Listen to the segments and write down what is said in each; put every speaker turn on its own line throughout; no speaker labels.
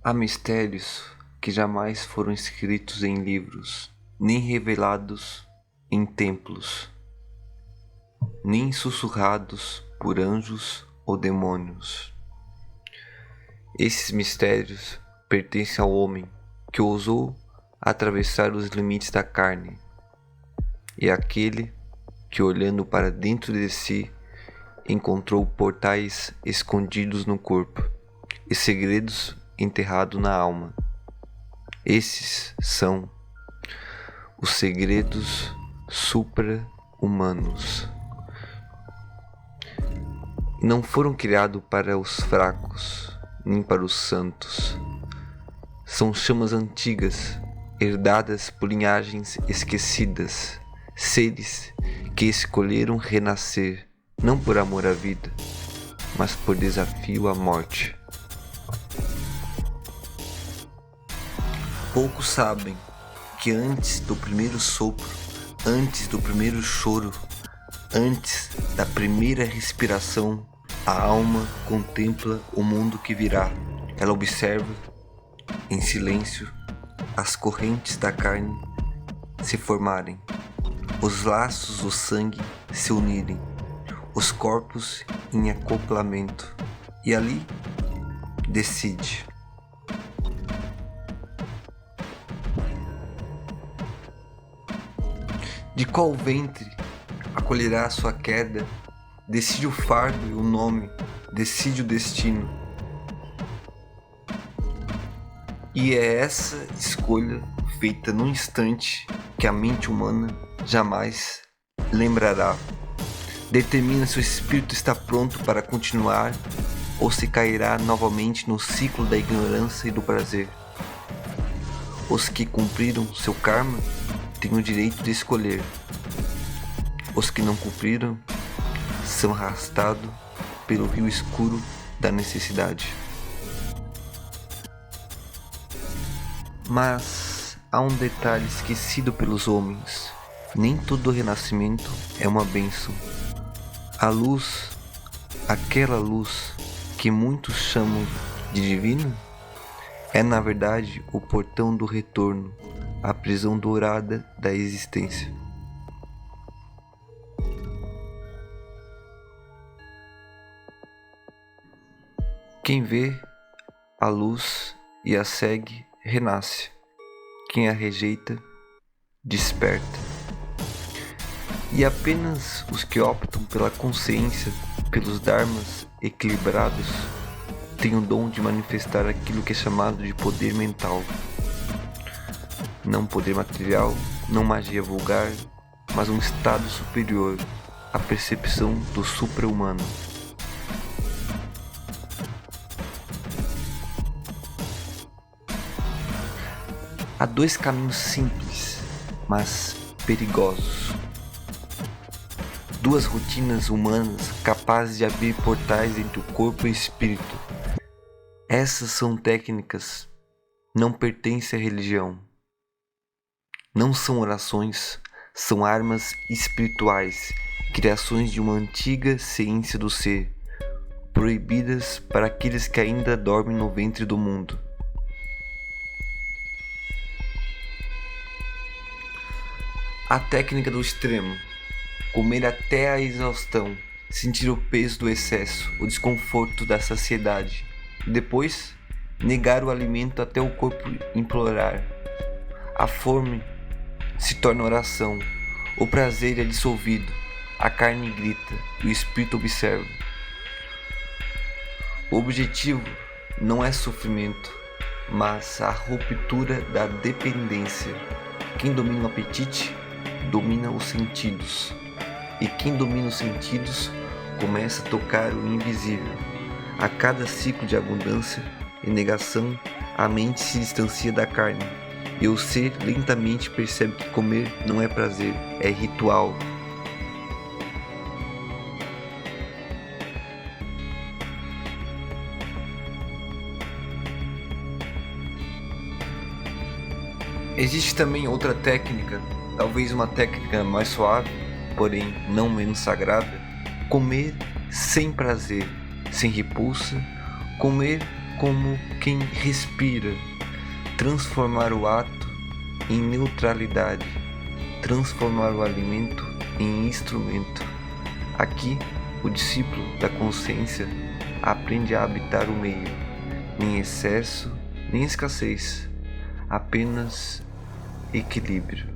Há mistérios que jamais foram escritos em livros, nem revelados em templos, nem sussurrados por anjos ou demônios. Esses mistérios pertencem ao homem que ousou atravessar os limites da carne, e àquele que, olhando para dentro de si, encontrou portais escondidos no corpo e segredos enterrados na alma. Esses são os segredos supra-humanos. Não foram criados para os fracos, nem para os santos. São chamas antigas, herdadas por linhagens esquecidas, seres que escolheram renascer, não por amor à vida, mas por desafio à morte. Poucos sabem que antes do primeiro sopro, antes do primeiro choro, antes da primeira respiração, a alma contempla o mundo que virá. Ela observa, em silêncio, as correntes da carne se formarem, os laços do sangue se unirem, os corpos em acoplamento, e ali decide. De qual ventre acolherá a sua queda? Decide o fardo e o nome, decide o destino. E é essa escolha feita num instante que a mente humana jamais lembrará. Determina se o espírito está pronto para continuar ou se cairá novamente no ciclo da ignorância e do prazer. Os que cumpriram seu karma têm o direito de escolher. Os que não cumpriram são arrastados pelo rio escuro da necessidade. Mas há um detalhe esquecido pelos homens. Nem todo renascimento é uma bênção. A luz, aquela luz que muitos chamam de divina, é na verdade o portão do retorno, a prisão dourada da existência. Quem vê a luz e a segue, renasce. Quem a rejeita, desperta. E apenas os que optam pela consciência, pelos dharmas equilibrados, têm o dom de manifestar aquilo que é chamado de poder mental. Não poder material, não magia vulgar, mas um estado superior, a percepção do supra-humano. Há dois caminhos simples, mas perigosos. Duas rotinas humanas capazes de abrir portais entre o corpo e o espírito. Essas são técnicas, não pertencem à religião. Não são orações, são armas espirituais, criações de uma antiga ciência do ser, proibidas para aqueles que ainda dormem no ventre do mundo. A técnica do extremo: comer até a exaustão, sentir o peso do excesso, o desconforto da saciedade, e depois negar o alimento até o corpo implorar. A fome se torna oração, o prazer é dissolvido, a carne grita e o espírito observa. O objetivo não é sofrimento, mas a ruptura da dependência. Quem domina o apetite domina os sentidos, e quem domina os sentidos começa a tocar o invisível. A cada ciclo de abundância e negação, a mente se distancia da carne, e o ser lentamente percebe que comer não é prazer, é ritual. Existe também outra técnica, talvez uma técnica mais suave, porém não menos sagrada: comer sem prazer, sem repulsa, comer como quem respira, transformar o ato em neutralidade, transformar o alimento em instrumento. Aqui, o discípulo da consciência aprende a habitar o meio, nem excesso, nem escassez, apenas equilíbrio.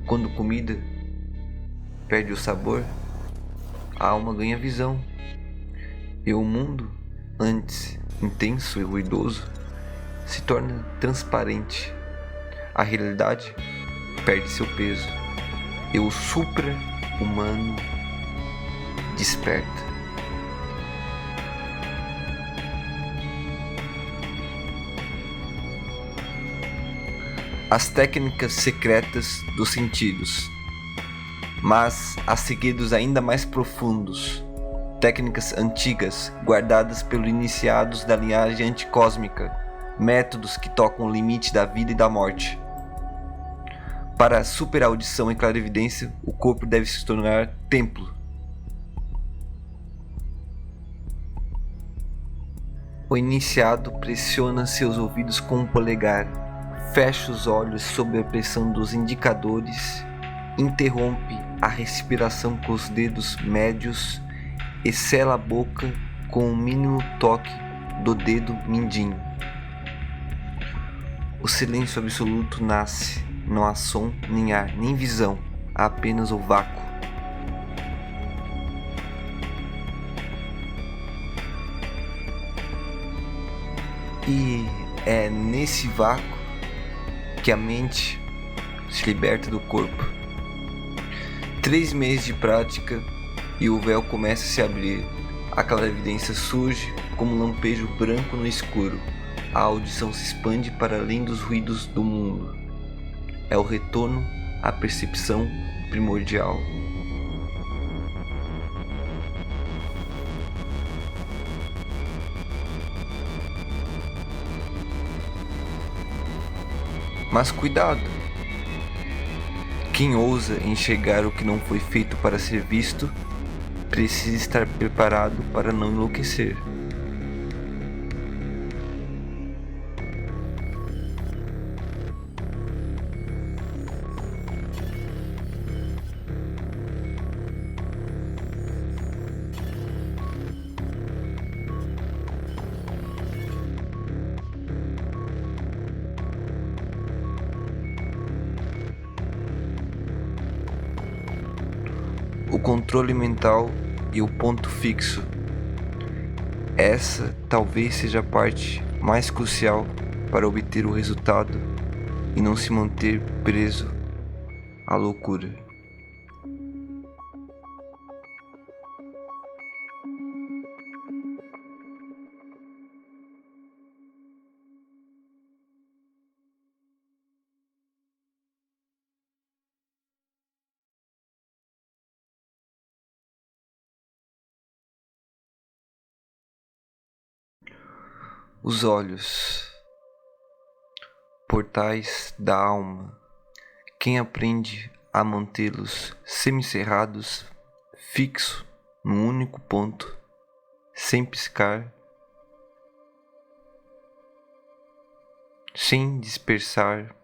Quando comida perde o sabor, a alma ganha visão, e o mundo, antes intenso e ruidoso, se torna transparente. A realidade perde seu peso, e o supra-humano desperta. As técnicas secretas dos sentidos, mas há segredos ainda mais profundos, técnicas antigas guardadas pelos iniciados da linhagem anticósmica, métodos que tocam o limite da vida e da morte. Para a superaudição e clarividência, o corpo deve se tornar templo. O iniciado pressiona seus ouvidos com o polegar, fecha os olhos sob a pressão dos indicadores, interrompe a respiração com os dedos médios e sela a boca com o mínimo toque do dedo mindinho. O silêncio absoluto nasce, não há som, nem ar, nem visão, há apenas o vácuo. E é nesse vácuo que a mente se liberta do corpo. 3 meses de prática e o véu começa a se abrir. A clarividência surge como um lampejo branco no escuro. A audição se expande para além dos ruídos do mundo. É o retorno à percepção primordial. Mas cuidado! Quem ousa enxergar o que não foi feito para ser visto, precisa estar preparado para não enlouquecer. O controle mental e o ponto fixo. Essa talvez seja a parte mais crucial para obter o resultado e não se manter preso à loucura. Os olhos, portais da alma. Quem aprende a mantê-los semicerrados, fixo num único ponto, sem piscar, sem dispersar,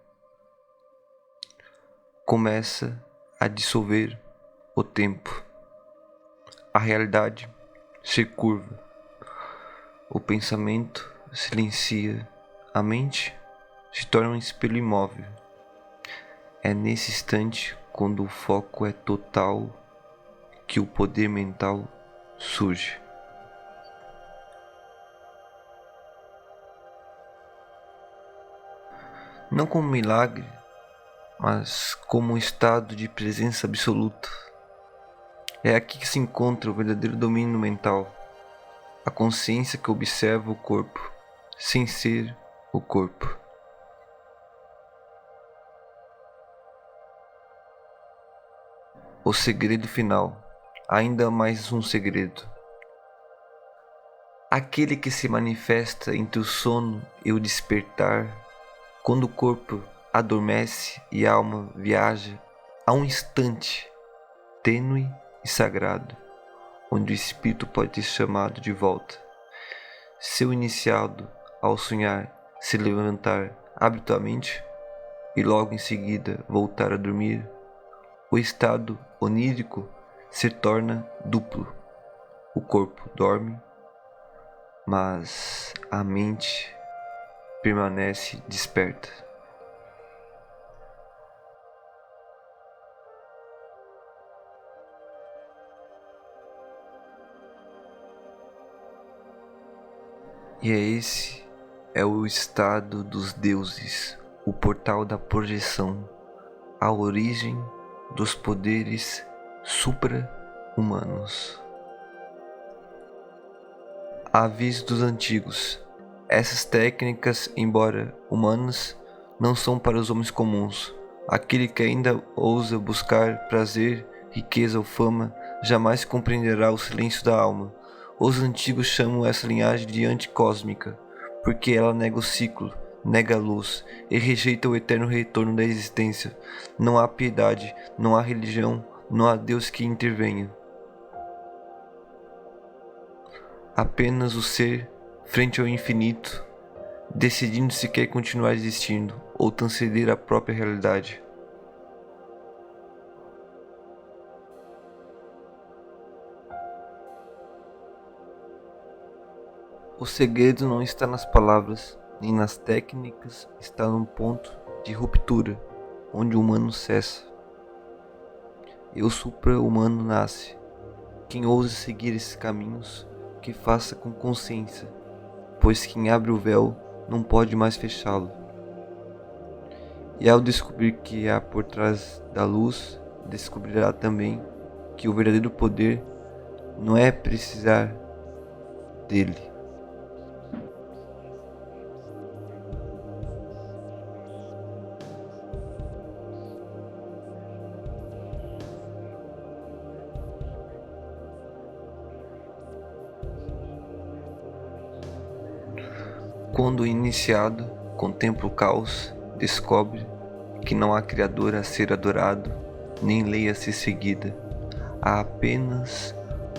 começa a dissolver o tempo. A realidade se curva. O pensamento silencia, a mente se torna um espelho imóvel. É nesse instante, quando o foco é total, que o poder mental surge. Não como um milagre, mas como um estado de presença absoluta. É aqui que se encontra o verdadeiro domínio mental, a consciência que observa o corpo, sem ser o corpo. O segredo final, ainda mais um segredo. Aquele que se manifesta entre o sono e o despertar, quando o corpo adormece e a alma viaja a um instante tênue e sagrado, onde o espírito pode ser chamado de volta. seu iniciado, ao sonhar, se levantar abruptamente e logo em seguida voltar a dormir, o estado onírico se torna duplo. O corpo dorme, mas a mente permanece desperta. E esse é o estado dos deuses, o portal da projeção, a origem dos poderes supra-humanos. Aviso dos antigos. Essas técnicas, embora humanas, não são para os homens comuns. Aquele que ainda ousa buscar prazer, riqueza ou fama, jamais compreenderá o silêncio da alma. Os antigos chamam essa linhagem de anticósmica, porque ela nega o ciclo, nega a luz e rejeita o eterno retorno da existência. Não há piedade, não há religião, não há Deus que intervenha. Apenas o ser frente ao infinito, decidindo se quer continuar existindo ou transcender a própria realidade. O segredo não está nas palavras, nem nas técnicas, está num ponto de ruptura, onde o humano cessa. E o supra-humano nasce. Quem ousa seguir esses caminhos, que faça com consciência, pois quem abre o véu não pode mais fechá-lo. E ao descobrir que há por trás da luz, descobrirá também que o verdadeiro poder não é precisar dele. Quando o iniciado contempla o caos, descobre que não há Criador a ser adorado, nem lei a ser seguida. Há apenas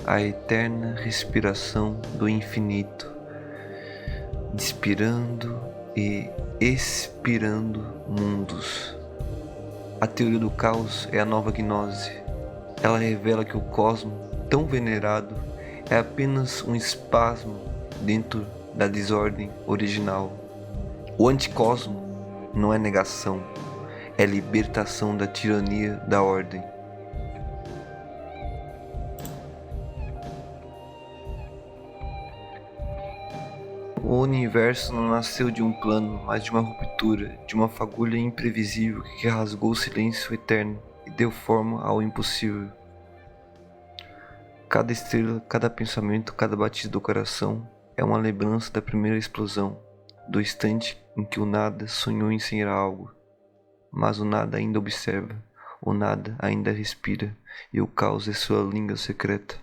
a eterna respiração do infinito, inspirando e expirando mundos. A teoria do caos é a nova gnose. Ela revela que o cosmo, tão venerado, é apenas um espasmo dentro da desordem original. O anticosmo não é negação, é libertação da tirania da ordem. O universo não nasceu de um plano, mas de uma ruptura, de uma fagulha imprevisível que rasgou o silêncio eterno e deu forma ao impossível. Cada estrela, cada pensamento, cada batida do coração é uma lembrança da primeira explosão, do instante em que o nada sonhou em ser algo. Mas o nada ainda observa, o nada ainda respira, e o caos é sua língua secreta.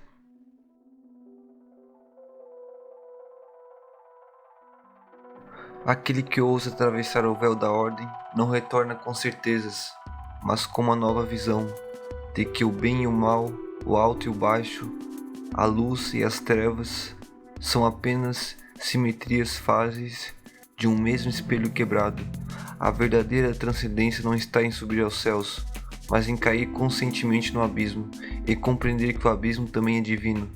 Aquele que ousa atravessar o véu da ordem não retorna com certezas, mas com uma nova visão, de que o bem e o mal, o alto e o baixo, a luz e as trevas, são apenas simetrias fáceis de um mesmo espelho quebrado. A verdadeira transcendência não está em subir aos céus, mas em cair conscientemente no abismo e compreender que o abismo também é divino.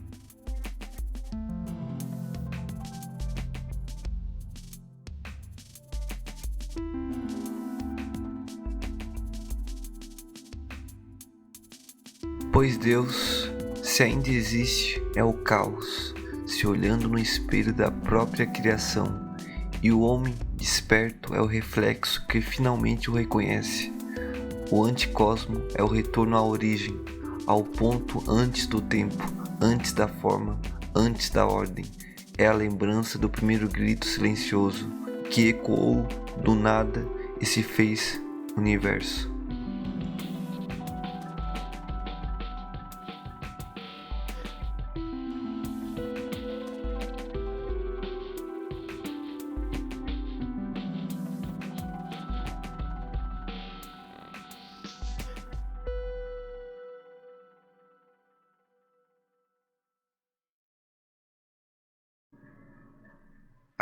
Pois Deus, se ainda existe, é o caos, se olhando no espelho da própria criação, e o homem desperto é o reflexo que finalmente o reconhece. O anticosmo é o retorno à origem, ao ponto antes do tempo, antes da forma, antes da ordem. É a lembrança do primeiro grito silencioso que ecoou do nada e se fez universo.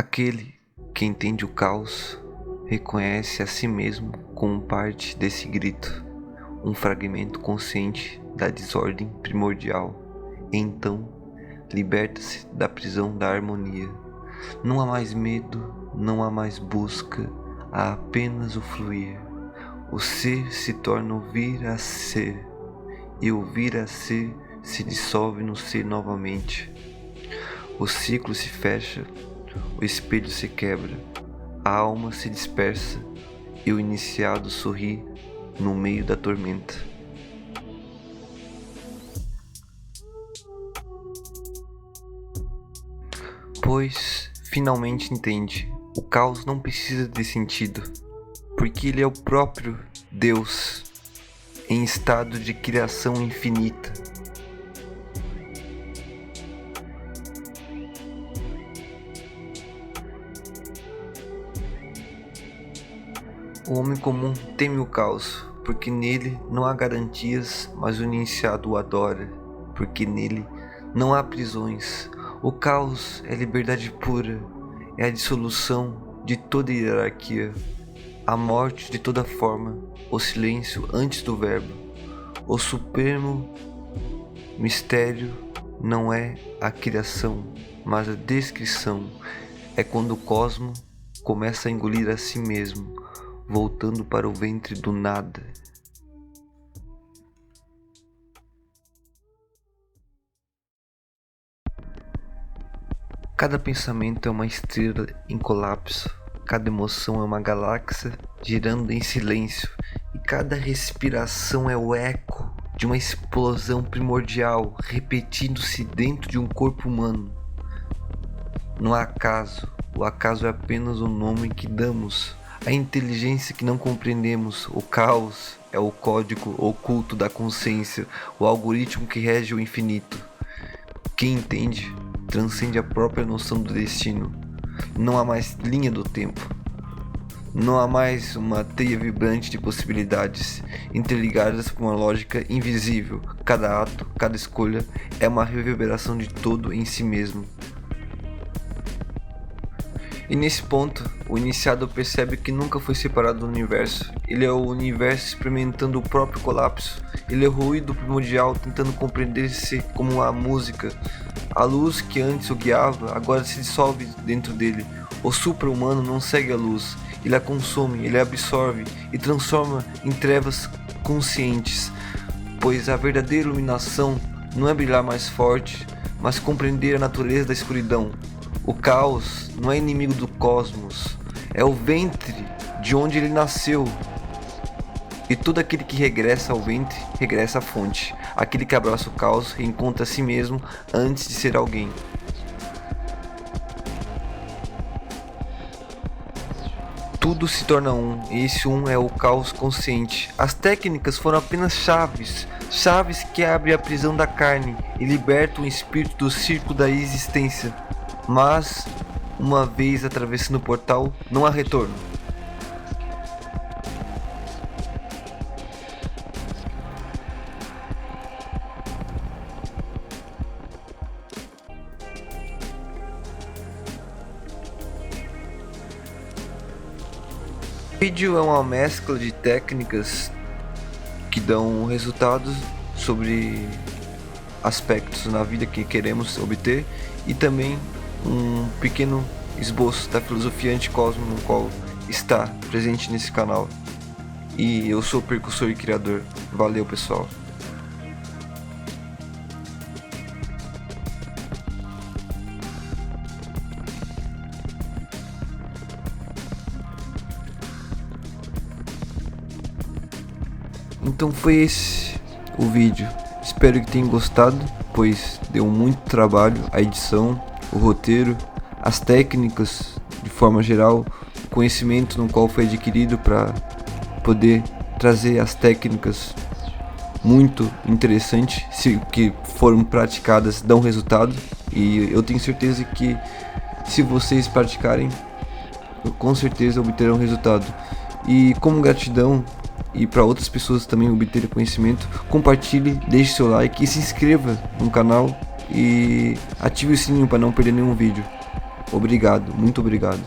Aquele que entende o caos reconhece a si mesmo como parte desse grito, um fragmento consciente da desordem primordial, e então liberta-se da prisão da harmonia. Não há mais medo, não há mais busca, há apenas o fluir. O ser se torna o vir a ser, e o vir a ser se dissolve no ser novamente. O ciclo se fecha, o espelho se quebra, a alma se dispersa e o iniciado sorri no meio da tormenta. Pois finalmente entende, o caos não precisa de sentido, porque ele é o próprio Deus em estado de criação infinita. O homem comum teme o caos, porque nele não há garantias, mas o iniciado o adora, porque nele não há prisões. O caos é liberdade pura, é a dissolução de toda hierarquia, a morte de toda forma, o silêncio antes do verbo. O supremo mistério não é a criação, mas a descrição. É quando o cosmo começa a engolir a si mesmo, voltando para o ventre do nada. Cada pensamento é uma estrela em colapso, cada emoção é uma galáxia girando em silêncio, e cada respiração é o eco de uma explosão primordial repetindo-se dentro de um corpo humano. Não há acaso, o acaso é apenas o nome que damos, a inteligência que não compreendemos, o caos é o código oculto da consciência, o algoritmo que rege o infinito. Quem entende transcende a própria noção do destino. Não há mais linha do tempo. Não há mais uma teia vibrante de possibilidades interligadas por uma lógica invisível. Cada ato, cada escolha é uma reverberação de todo em si mesmo. E nesse ponto, o iniciado percebe que nunca foi separado do universo. Ele é o universo experimentando o próprio colapso. Ele é o ruído primordial tentando compreender-se como a música. A luz que antes o guiava, agora se dissolve dentro dele. O supra-humano não segue a luz. Ele a consome, ele a absorve e transforma em trevas conscientes. Pois a verdadeira iluminação não é brilhar mais forte, mas compreender a natureza da escuridão. O caos não é inimigo do cosmos, é o ventre de onde ele nasceu. E todo aquele que regressa ao ventre, regressa à fonte. Aquele que abraça o caos, reencontra a si mesmo antes de ser alguém. Tudo se torna um, e esse um é o caos consciente. As técnicas foram apenas chaves, chaves que abrem a prisão da carne e libertam o espírito do círculo da existência. Mas, uma vez atravessando o portal, não há retorno. O vídeo é uma mescla de técnicas que dão resultados sobre aspectos na vida que queremos obter e também um pequeno esboço da filosofia anticosmo no qual está presente nesse canal. E eu sou o percursor e criador. Valeu, pessoal. Então foi esse o vídeo. Espero que tenham gostado, pois deu muito trabalho a edição, o roteiro, as técnicas de forma geral, o conhecimento no qual foi adquirido para poder trazer as técnicas muito interessantes, que foram praticadas dão resultado, e eu tenho certeza que se vocês praticarem, com certeza obterão resultado. E como gratidão e para outras pessoas também obterem conhecimento, compartilhe, deixe seu like e se inscreva no canal e ative o sininho para não perder nenhum vídeo. Obrigado, muito obrigado.